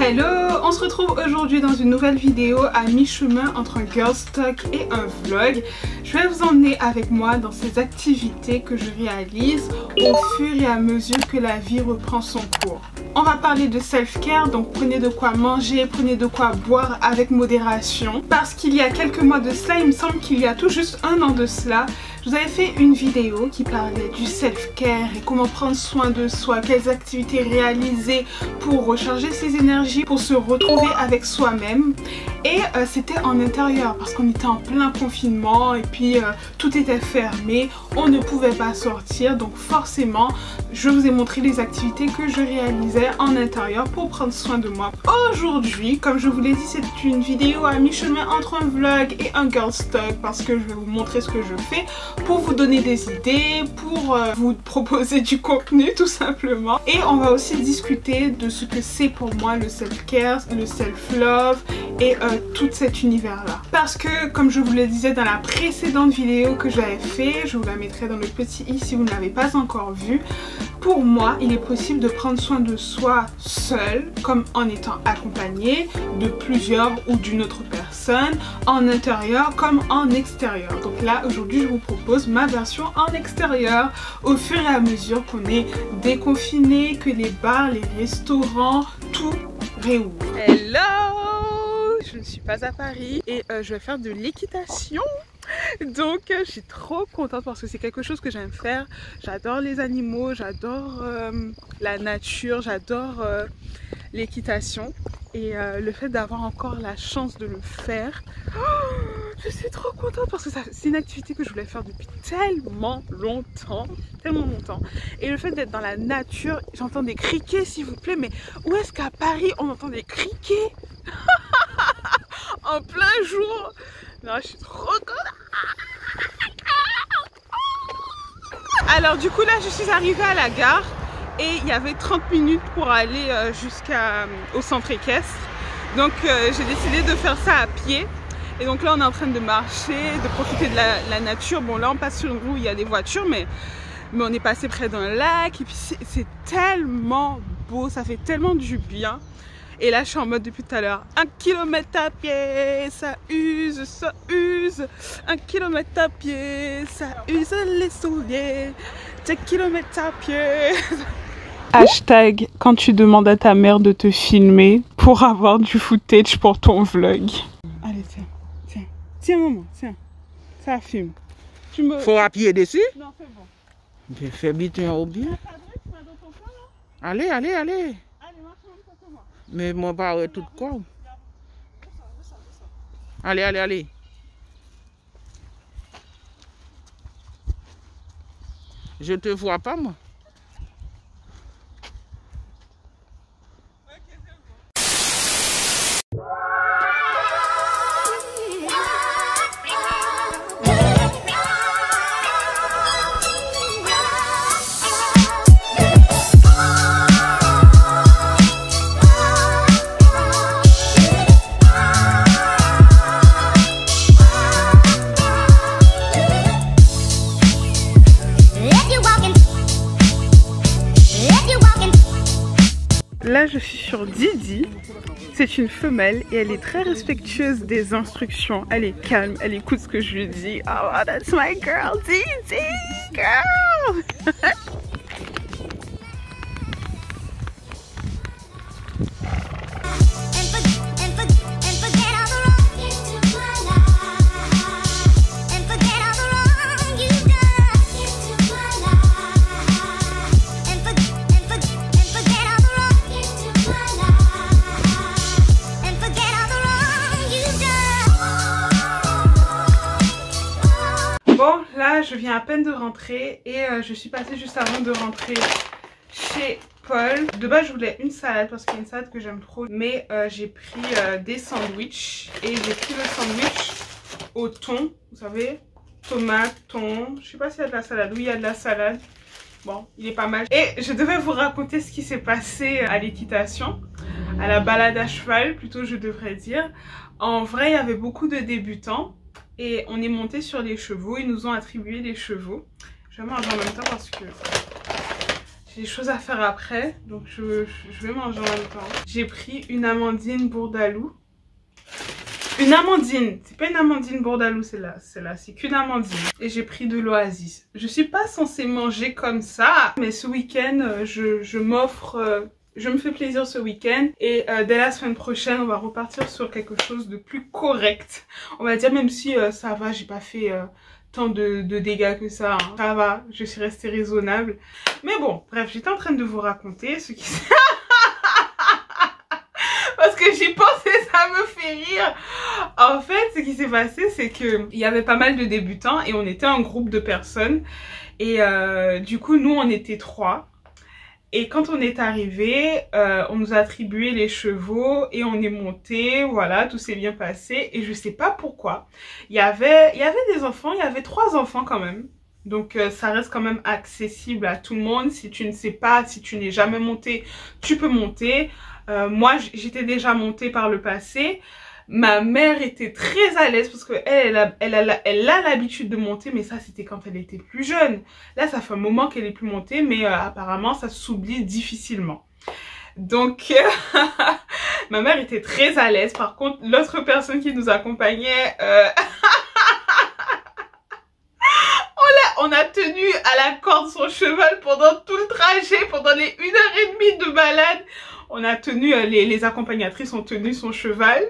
Hello, on se retrouve aujourd'hui dans une nouvelle vidéo à mi-chemin entre un girls talk et un vlog. Je vais vous emmener avec moi dans ces activités que je réalise au fur et à mesure que la vie reprend son cours. On va parler de self-care, donc prenez de quoi manger, prenez de quoi boire avec modération. Parce qu'il y a quelques mois de cela, il me semble qu'il y a tout juste un an de cela, je vous avais fait une vidéo qui parlait du self-care et comment prendre soin de soi, quelles activités réaliser pour recharger ses énergies, pour se retrouver avec soi-même. Et c'était en intérieur parce qu'on était en plein confinement et puis tout était fermé, on ne pouvait pas sortir, donc forcément je vous ai montré les activités que je réalisais en intérieur pour prendre soin de moi. Aujourd'hui, comme je vous l'ai dit, c'est une vidéo à mi-chemin entre un vlog et un girls talk parce que je vais vous montrer ce que je fais pour vous donner des idées, pour vous proposer du contenu tout simplement. Et on va aussi discuter de ce que c'est pour moi le self-care, le self-love et tout cet univers là. Parce que comme je vous le disais dans la précédente vidéo que j'avais fait, je vous la mettrai dans le petit i si vous ne l'avez pas encore vue, pour moi il est possible de prendre soin de soi seul comme en étant accompagné de plusieurs ou d'une autre personne, en intérieur comme en extérieur. Donc là aujourd'hui je vous propose ma version en extérieur au fur et à mesure qu'on est déconfiné, que les bars, les restaurants, tout réouvre. Hello! Je ne suis pas à Paris et je vais faire de l'équitation. Donc je suis trop contente parce que c'est quelque chose que j'aime faire. J'adore les animaux, j'adore la nature, j'adore l'équitation. Et le fait d'avoir encore la chance de le faire, je suis trop contente parce que c'est une activité que je voulais faire depuis tellement longtemps. Et le fait d'être dans la nature, j'entends des criquets s'il vous plaît, mais où est-ce qu'à Paris on entend des criquets en plein jour? Non, je suis trop contente. Alors du coup là je suis arrivée à la gare et il y avait 30 minutes pour aller jusqu'au centre équestre. Donc j'ai décidé de faire ça à pied. Et donc là on est en train de marcher, de profiter de la nature. Bon là on passe sur une roue où il y a des voitures mais on est passé près d'un lac et puis c'est tellement beau, ça fait tellement du bien. Et là je suis en mode depuis tout à l'heure, 1 km à pied, ça use, ça use. 1 km à pied, ça use les souliers. 2 km à pied. Hashtag quand tu demandes à ta mère de te filmer pour avoir du footage pour ton vlog. Allez tiens maman, tiens, ça filme. Faut appuyer dessus? Non c'est bon. Je fais bien au bien. Allez. Mais moi pas tout quoi. Allez. Je te vois pas moi. Là je suis sur Didi, c'est une femelle et elle est très respectueuse des instructions, elle est calme, elle écoute ce que je lui dis. Oh that's my girl, Didi girl. Bon, là je viens à peine de rentrer et je suis passée juste avant de rentrer chez Paul. De base je voulais une salade parce qu'il y a une salade que j'aime trop, mais j'ai pris des sandwichs et j'ai pris le sandwich au thon, vous savez, tomate, thon, je sais pas s'il y a de la salade, oui il y a de la salade. Bon, il est pas mal. Et je devais vous raconter ce qui s'est passé à l'équitation, à la balade à cheval plutôt je devrais dire. En vrai il y avait beaucoup de débutants. Et on est monté sur les chevaux, ils nous ont attribué des chevaux. Je vais manger en même temps parce que J'ai des choses à faire après, donc je vais manger en même temps. J'ai pris une amandine bourdalou. Une amandine, c'est pas une amandine bourdalou, c'est là, c'est qu'une amandine. Et j'ai pris de l'oasis. Je suis pas censée manger comme ça, mais ce week-end, je m'offre... je me fais plaisir ce week-end et dès la semaine prochaine, on va repartir sur quelque chose de plus correct. On va dire, même si ça va, j'ai pas fait tant de dégâts que ça. Hein. Ça va, je suis restée raisonnable. Mais bon, bref, j'étais en train de vous raconter ce qui s'est... Parce que j'y pensais, ça me fait rire. En fait, ce qui s'est passé, c'est que il y avait pas mal de débutants et on était un groupe de personnes. Et du coup, nous, on était 3. Et quand on est arrivé, on nous a attribué les chevaux et on est monté, voilà, tout s'est bien passé. Et je sais pas pourquoi, il y avait des enfants, il y avait 3 enfants quand même. Donc ça reste quand même accessible à tout le monde. Si tu ne sais pas, si tu n'es jamais monté, tu peux monter. Moi, j'étais déjà montée par le passé. Ma mère était très à l'aise parce que elle a l'habitude de monter, mais ça c'était quand elle était plus jeune. Là, ça fait un moment qu'elle est plus montée, mais apparemment ça s'oublie difficilement. Donc, ma mère était très à l'aise. Par contre, l'autre personne qui nous accompagnait, on a tenu à la corde son cheval pendant tout le trajet, pendant les 1h30 de balade. On a tenu, les accompagnatrices ont tenu son cheval.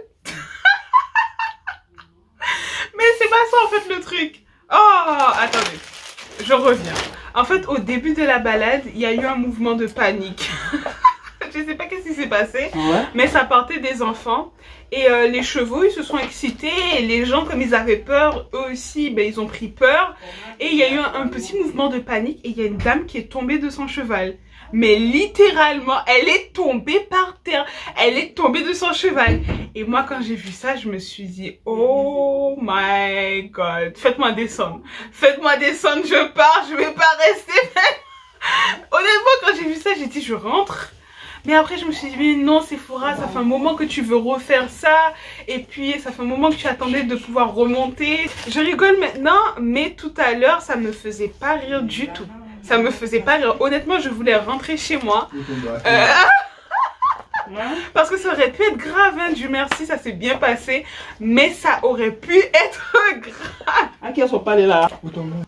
Mais c'est pas ça en fait le truc. Oh, attendez, je reviens. En fait, au début de la balade, il y a eu un mouvement de panique. Je sais pas qu'est-ce qui s'est passé, mais ça partait des enfants. Et les chevaux, ils se sont excités. Et les gens, comme ils avaient peur, eux aussi, ben, ils ont pris peur. Et il y a eu un petit mouvement de panique. Et il y a une dame qui est tombée de son cheval. Mais littéralement, elle est tombée par terre. Elle est tombée de son cheval. Et moi, quand j'ai vu ça, je me suis dit, oh my god, faites-moi descendre. Faites-moi descendre, je pars, je vais pas rester. Honnêtement, quand j'ai vu ça, j'ai dit, je rentre. Mais après, je me suis dit, mais non, Sephora, ça fait un moment que tu veux refaire ça. Et puis, ça fait un moment que tu attendais de pouvoir remonter. Je rigole maintenant, mais tout à l'heure, ça me faisait pas rire du tout. Ça me faisait pas rire. Honnêtement, je voulais rentrer chez moi. Parce que ça aurait pu être grave, hein. Dieu merci, ça s'est bien passé. Mais ça aurait pu être grave. À qui sont parlé là?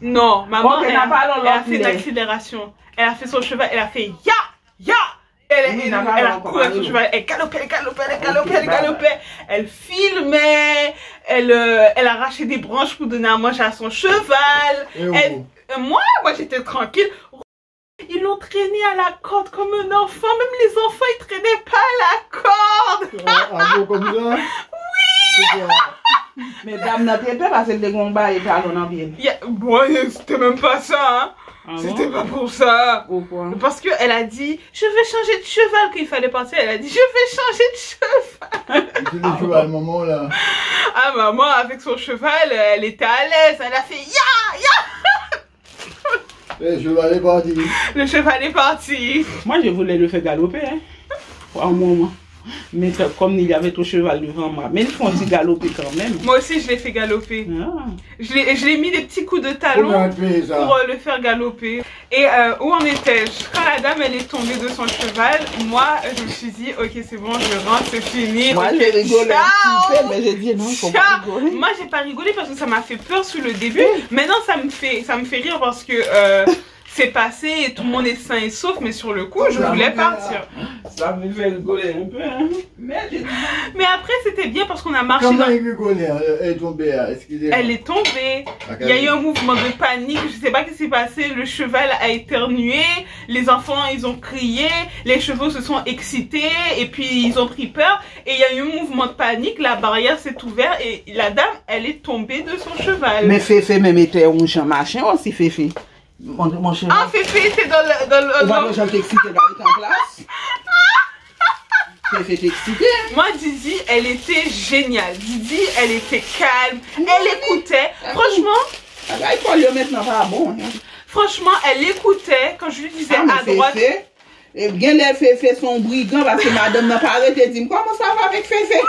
Non, maman, elle a fait d'accélération. Elle a fait son cheval, elle a fait ya, ya. Elle a couru avec son cheval, elle galopait. Elle filmait, elle arrachait des branches pour donner à manger à son cheval. Moi j'étais tranquille. Ils l'ont traîné à la corde comme un enfant. Même les enfants, ils traînaient pas à la corde. Ah bon, comme ça? Oui. Mais dame n'a pas passé le combat et pas l'on en vient. Bon, c'était même pas ça, hein. Ah c'était pas pour ça. Pourquoi? Parce qu'elle a dit, je vais changer de cheval quand il fallait partir. Elle a dit, je vais changer de cheval. C'est le cheval, maman, là. Ah, maman, avec son cheval, elle était à l'aise. Elle a fait ya, ya. Le cheval est parti. Le cheval est parti. Moi, je voulais le faire galoper, hein. Pour un moment. Mais comme il y avait ton cheval devant moi. Mais ils font aussi galoper quand même. Moi aussi, je l'ai fait galoper. Ah. Je l'ai mis des petits coups de talon pour le faire galoper. Et où en étais-je? Quand la dame, elle est tombée de son cheval, moi, je me suis dit, ok, c'est bon, je rentre, c'est fini. Moi, okay, j'ai rigolé un petit peu, mais j'ai dit non, faut pas rigoler. Moi, j'ai pas rigolé parce que ça m'a fait peur sur le début. Maintenant, ça me fait rire parce que... c'est passé et tout le monde est sain et sauf, mais sur le coup, je voulais partir. Ça me fait rigoler un peu, hein. Mais après, c'était bien parce qu'on a marché. Comment elle rigolait? Elle est tombée, excusez-moi. Elle est tombée. Il y a eu un mouvement de panique. Je sais pas ce qui s'est passé. Le cheval a éternué. Les enfants, ils ont crié. Les chevaux se sont excités. Et puis, ils ont pris peur. Et il y a eu un mouvement de panique. La barrière s'est ouverte. Et la dame, elle est tombée de son cheval. Mais Féfé, même était un champ machin aussi, Féfé. Mon cheval. Ah, Féfé, c'est dans le... On va le chanter excité là, il est en place. Féfé, t'es excité. Moi, Didi, elle était géniale. Didi, elle était calme. Elle écoutait. Franchement... Ah bah, il faut le maintenant pas bon. Hein. Franchement, elle écoutait quand je lui disais à droite... Et bien les Féfé sont brigand parce que madame n'a pas arrêté de dire comment ça va avec Féfé.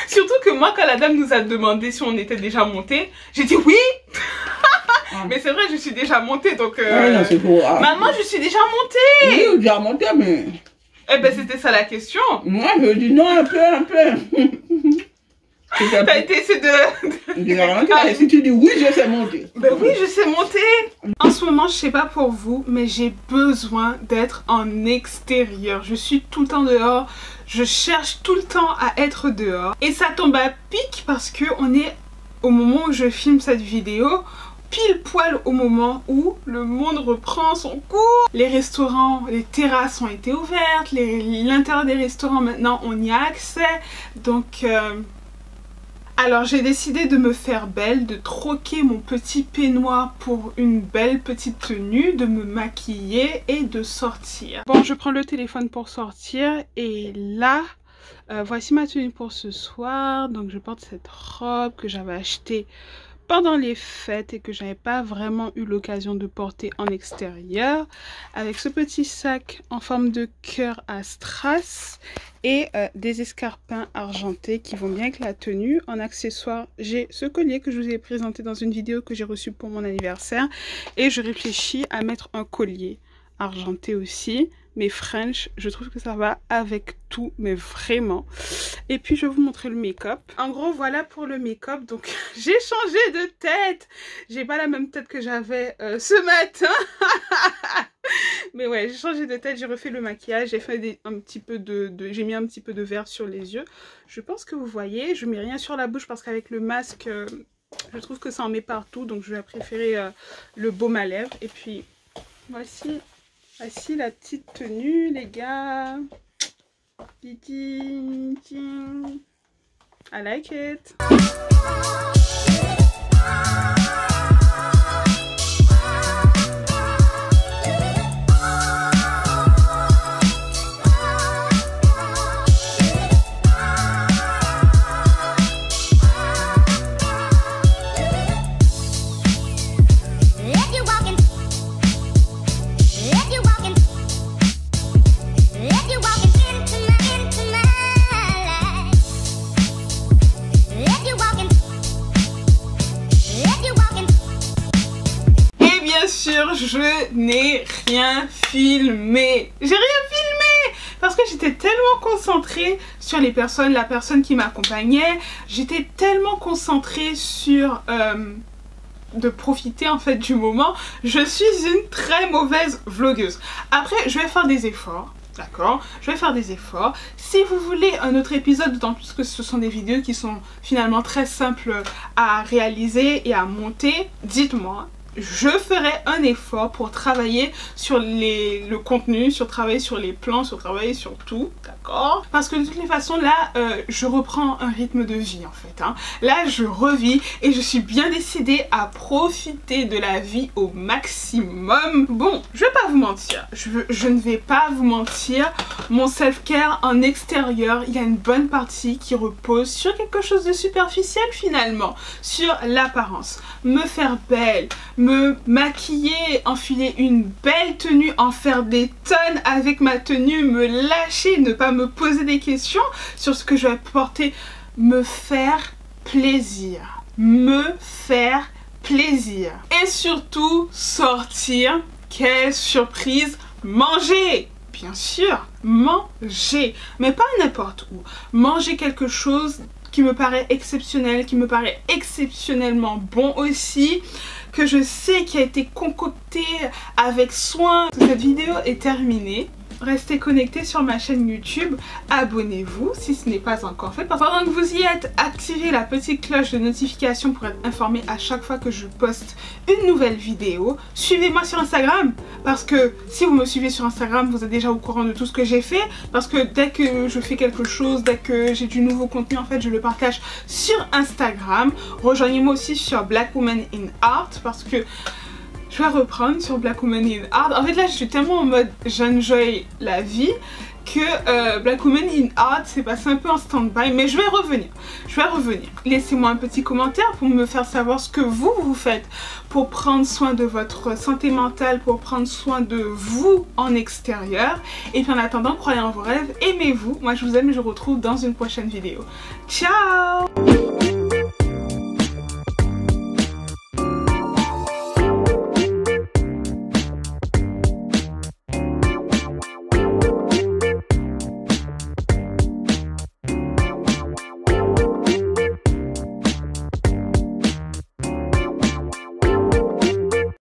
Surtout que moi, quand la dame nous a demandé si on était déjà monté, j'ai dit oui. Mais c'est vrai, je suis déjà montée, donc... Non, c'est faux. Maman, je suis déjà montée. Oui, déjà montée, mais... Eh ben, c'était ça la question. Moi, je dis non, un peu. T'as été essayé de... Si tu dis oui, je sais monter. Ben oui, je sais monter. En ce moment, je sais pas pour vous, mais j'ai besoin d'être en extérieur. Je suis tout le temps dehors. Je cherche tout le temps à être dehors. Et ça tombe à pic parce que on est au moment où je filme cette vidéo, pile poil au moment où le monde reprend son cours. Les restaurants, les terrasses ont été ouvertes. L'intérieur des restaurants, maintenant, on y a accès. Donc... Alors j'ai décidé de me faire belle, de troquer mon petit peignoir pour une belle petite tenue, de me maquiller et de sortir. Bon, je prends le téléphone pour sortir et là, voici ma tenue pour ce soir. Donc je porte cette robe que j'avais achetée pendant les fêtes et que j'avais pas vraiment eu l'occasion de porter en extérieur, avec ce petit sac en forme de cœur à strass et des escarpins argentés qui vont bien avec la tenue. En accessoire, j'ai ce collier que je vous ai présenté dans une vidéo que j'ai reçue pour mon anniversaire et je réfléchis à mettre un collier argenté aussi, mais French, je trouve que ça va avec tout, mais vraiment. Et puis je vais vous montrer le make-up. En gros, voilà pour le make-up. Donc j'ai changé de tête. J'ai pas la même tête que j'avais ce matin. Mais ouais, j'ai changé de tête, j'ai refait le maquillage, j'ai fait j'ai mis un petit peu de vert sur les yeux. Je pense que vous voyez, je mets rien sur la bouche parce qu'avec le masque, je trouve que ça en met partout, donc je vais préférer le baume à lèvres. Et puis voici la petite tenue, les gars. I like it. Je n'ai rien filmé. J'ai rien filmé parce que j'étais tellement concentrée sur les personnes, la personne qui m'accompagnait. J'étais tellement concentrée sur de profiter en fait du moment. Je suis une très mauvaise vlogueuse. Après, je vais faire des efforts. D'accord, je vais faire des efforts. Si vous voulez un autre épisode, d'autant plus que ce sont des vidéos qui sont finalement très simples à réaliser et à monter, dites-moi. Je ferai un effort pour travailler sur le contenu, travailler sur les plans, travailler sur tout, d'accord? Parce que de toutes les façons, là, je reprends un rythme de vie, en fait. Hein. Là, je revis et je suis bien décidée à profiter de la vie au maximum. Bon, je vais pas vous mentir. Je ne vais pas vous mentir. Mon self-care en extérieur, il y a une bonne partie qui repose sur quelque chose de superficiel, finalement. Sur l'apparence. Me faire belle, me maquiller, enfiler une belle tenue, en faire des tonnes avec ma tenue, me lâcher, ne pas me poser des questions sur ce que je vais porter, me faire plaisir, me faire plaisir et surtout sortir, quelle surprise, manger. Bien sûr, manger, mais pas n'importe où, manger quelque chose qui me paraît exceptionnel, qui me paraît exceptionnellement bon aussi, que je sais qui a été concocté avec soin. Cette vidéo est terminée. Restez connectés sur ma chaîne YouTube, abonnez-vous si ce n'est pas encore fait. Pendant que vous y êtes, activez la petite cloche de notification pour être informé à chaque fois que je poste une nouvelle vidéo. Suivez-moi sur Instagram, parce que si vous me suivez sur Instagram, vous êtes déjà au courant de tout ce que j'ai fait. Parce que dès que je fais quelque chose, dès que j'ai du nouveau contenu, en fait, je le partage sur Instagram. Rejoignez-moi aussi sur Black Woman in Art, parce que je vais reprendre sur Black Woman in Art. En fait là je suis tellement en mode j'enjoy la vie que Black Woman in Art c'est passé un peu en stand-by, mais je vais revenir. Laissez-moi un petit commentaire pour me faire savoir ce que vous faites pour prendre soin de votre santé mentale, pour prendre soin de vous en extérieur. Et puis en attendant, croyez en vos rêves, aimez-vous. Moi je vous aime et je vous retrouve dans une prochaine vidéo. Ciao!